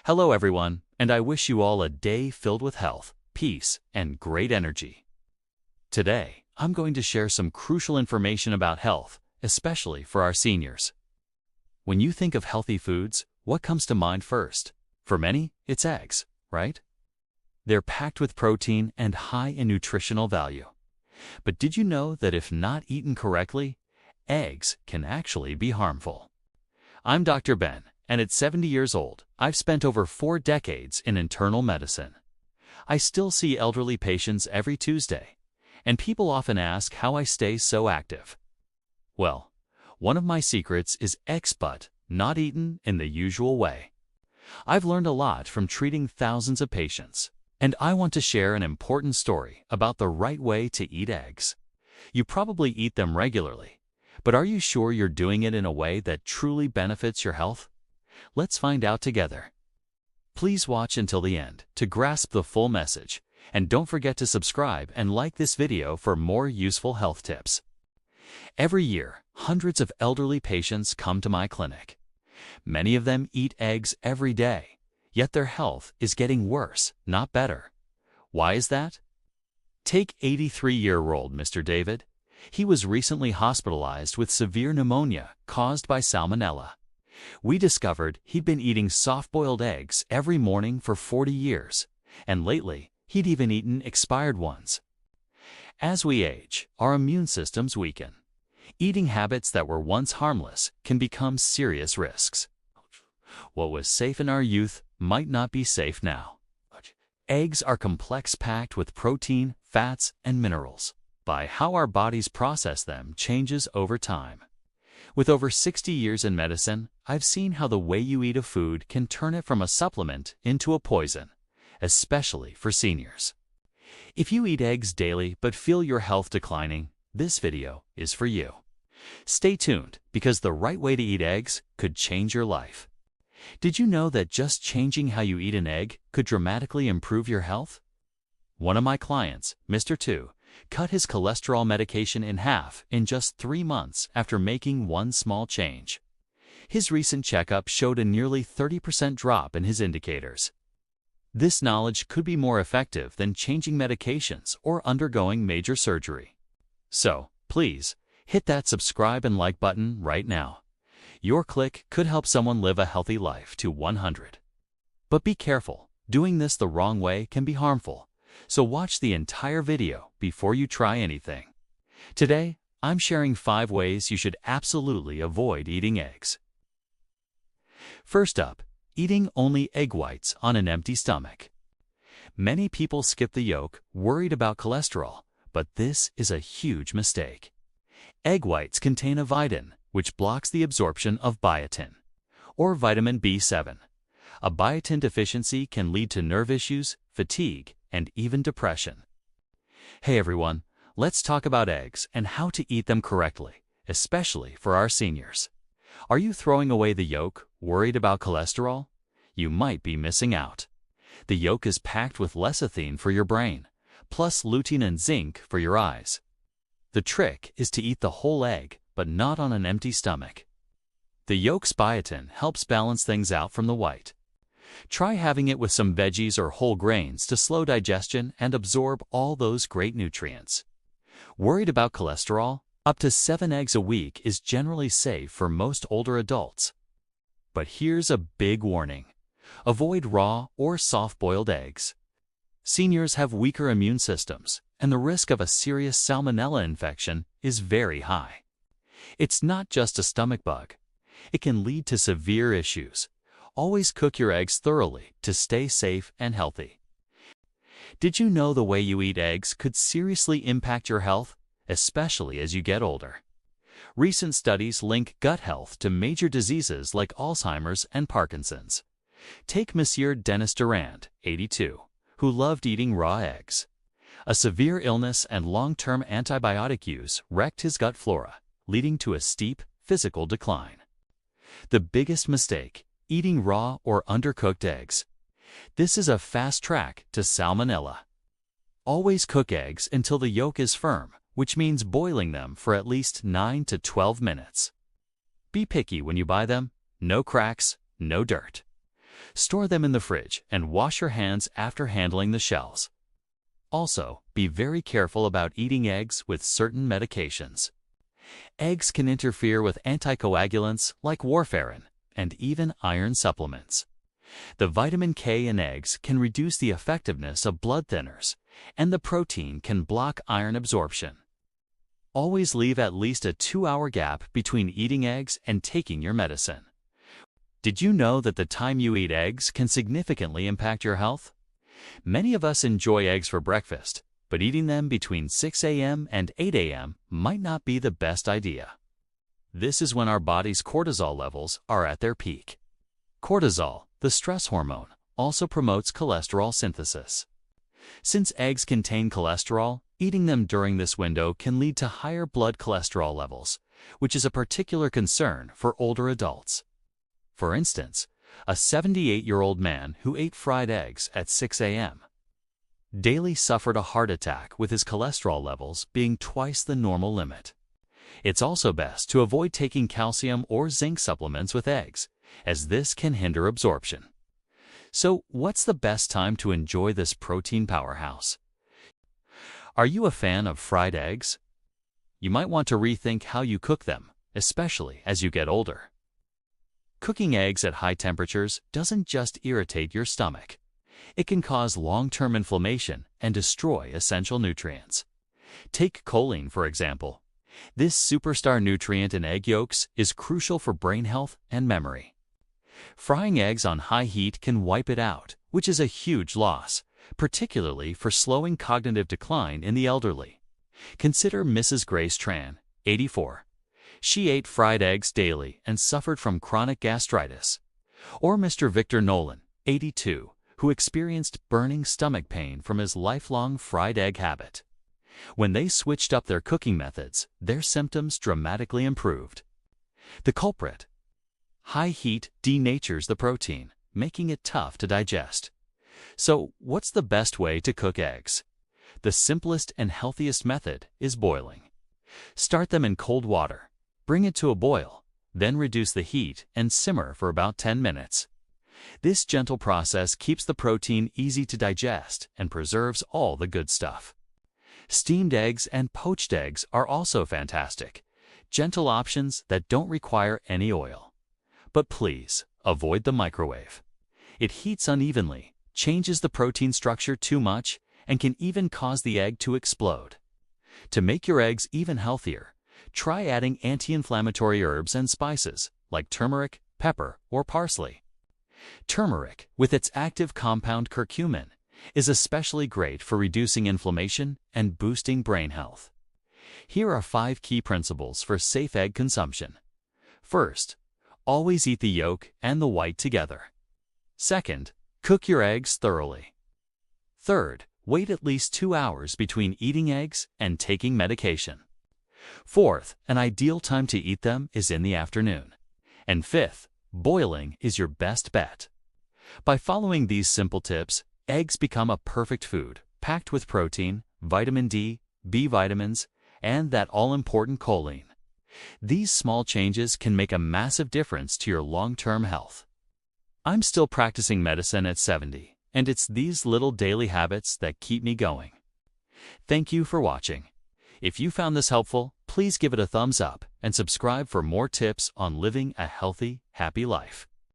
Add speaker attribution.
Speaker 1: Hello everyone, and I wish you all a day filled with health, peace, and great energy. Today, I'm going to share some crucial information about health, especially for our seniors. When you think of healthy foods, what comes to mind first? For many, it's eggs, right? They're packed with protein and high in nutritional value. But did you know that if not eaten correctly, eggs can actually be harmful? I'm Dr. Ben, and at 70 years old, I've spent over 4 decades in internal medicine. I still see elderly patients every Tuesday, and people often ask how I stay so active. Well, one of my secrets is eggs, but not eaten in the usual way. I've learned a lot from treating thousands of patients, and I want to share an important story about the right way to eat eggs. You probably eat them regularly, but are you sure you're doing it in a way that truly benefits your health? Let's find out together. Please watch until the end to grasp the full message, and don't forget to subscribe and like this video for more useful health tips. Every year, hundreds of elderly patients come to my clinic. Many of them eat eggs every day, yet their health is getting worse, not better. Why is that? Take 83-year-old Mr. David. He was recently hospitalized with severe pneumonia caused by salmonella. We discovered he'd been eating soft-boiled eggs every morning for 40 years, and lately he'd even eaten expired ones. As we age, our immune systems weaken. Eating habits that were once harmless can become serious risks. What was safe in our youth might not be safe now. Eggs are complex, packed with protein, fats, and minerals. By how our bodies process them changes over time. With over 60 years in medicine, I've seen how the way you eat a food can turn it from a supplement into a poison, especially for seniors. If you eat eggs daily but feel your health declining, this video is for you. Stay tuned, because the right way to eat eggs could change your life. Did you know that just changing how you eat an egg could dramatically improve your health? One of my clients, Mr. 2, cut his cholesterol medication in half in just 3 months after making one small change. His recent checkup showed a nearly 30% drop in his indicators. This knowledge could be more effective than changing medications or undergoing major surgery. So, please, hit that subscribe and like button right now. Your click could help someone live a healthy life to 100. But be careful, doing this the wrong way can be harmful, so watch the entire video before you try anything. Today, I'm sharing 5 ways you should absolutely avoid eating eggs. First up, eating only egg whites on an empty stomach. Many people skip the yolk, worried about cholesterol, but this is a huge mistake. Egg whites contain a vitin, which blocks the absorption of biotin, or vitamin B7. A biotin deficiency can lead to nerve issues, fatigue, and even depression. Hey everyone, let's talk about eggs and how to eat them correctly, especially for our seniors. Are you throwing away the yolk, worried about cholesterol? You might be missing out. The yolk is packed with lecithin for your brain, plus lutein and zinc for your eyes. The trick is to eat the whole egg, but not on an empty stomach. The yolk's biotin helps balance things out from the white. Try having it with some veggies or whole grains to slow digestion and absorb all those great nutrients. Worried about cholesterol? Up to 7 eggs a week is generally safe for most older adults. But here's a big warning. Avoid raw or soft-boiled eggs. Seniors have weaker immune systems, and the risk of a serious salmonella infection is very high. It's not just a stomach bug. It can lead to severe issues. Always cook your eggs thoroughly to stay safe and healthy. Did you know the way you eat eggs could seriously impact your health, especially as you get older? Recent studies link gut health to major diseases like Alzheimer's and Parkinson's. Take Monsieur Dennis Durand, 82, who loved eating raw eggs. A severe illness and long-term antibiotic use wrecked his gut flora, leading to a steep physical decline. The biggest mistake: eating raw or undercooked eggs. This is a fast track to salmonella. Always cook eggs until the yolk is firm, which means boiling them for at least 9 to 12 minutes. Be picky when you buy them. No cracks, no dirt. Store them in the fridge and wash your hands after handling the shells. Also, be very careful about eating eggs with certain medications. Eggs can interfere with anticoagulants like warfarin and even iron supplements. The vitamin K in eggs can reduce the effectiveness of blood thinners, and the protein can block iron absorption. Always leave at least a 2-hour gap between eating eggs and taking your medicine. Did you know that the time you eat eggs can significantly impact your health? Many of us enjoy eggs for breakfast, but eating them between 6 a.m. and 8 a.m. might not be the best idea. This is when our body's cortisol levels are at their peak. Cortisol, the stress hormone, also promotes cholesterol synthesis. Since eggs contain cholesterol, eating them during this window can lead to higher blood cholesterol levels, which is a particular concern for older adults. For instance, a 78-year-old man who ate fried eggs at 6 a.m. daily suffered a heart attack with his cholesterol levels being twice the normal limit. It's also best to avoid taking calcium or zinc supplements with eggs, as this can hinder absorption. So, what's the best time to enjoy this protein powerhouse? Are you a fan of fried eggs? You might want to rethink how you cook them, especially as you get older. Cooking eggs at high temperatures doesn't just irritate your stomach. It can cause long-term inflammation and destroy essential nutrients. Take choline, for example. This superstar nutrient in egg yolks is crucial for brain health and memory. Frying eggs on high heat can wipe it out, which is a huge loss, particularly for slowing cognitive decline in the elderly. Consider Mrs. Grace Tran, 84. She ate fried eggs daily and suffered from chronic gastritis. Or Mr. Victor Nolan, 82, who experienced burning stomach pain from his lifelong fried egg habit. When they switched up their cooking methods, their symptoms dramatically improved. The culprit: high heat denatures the protein, making it tough to digest. So, what's the best way to cook eggs? The simplest and healthiest method is boiling. Start them in cold water. Bring it to a boil, then reduce the heat and simmer for about 10 minutes. This gentle process keeps the protein easy to digest and preserves all the good stuff. Steamed eggs and poached eggs are also fantastic, gentle options that don't require any oil. But please, avoid the microwave. It heats unevenly, changes the protein structure too much, and can even cause the egg to explode. To make your eggs even healthier, try adding anti-inflammatory herbs and spices like turmeric, pepper, or parsley. Turmeric, with its active compound curcumin, is especially great for reducing inflammation and boosting brain health. Here are 5 key principles for safe egg consumption. First, always eat the yolk and the white together. Second, cook your eggs thoroughly. Third, wait at least 2 hours between eating eggs and taking medication. Fourth, an ideal time to eat them is in the afternoon. And fifth, boiling is your best bet. By following these simple tips, eggs become a perfect food, packed with protein, vitamin D, B vitamins, and that all-important choline. These small changes can make a massive difference to your long-term health. I'm still practicing medicine at 70, and it's these little daily habits that keep me going. Thank you for watching. If you found this helpful, please give it a thumbs up and subscribe for more tips on living a healthy, happy life.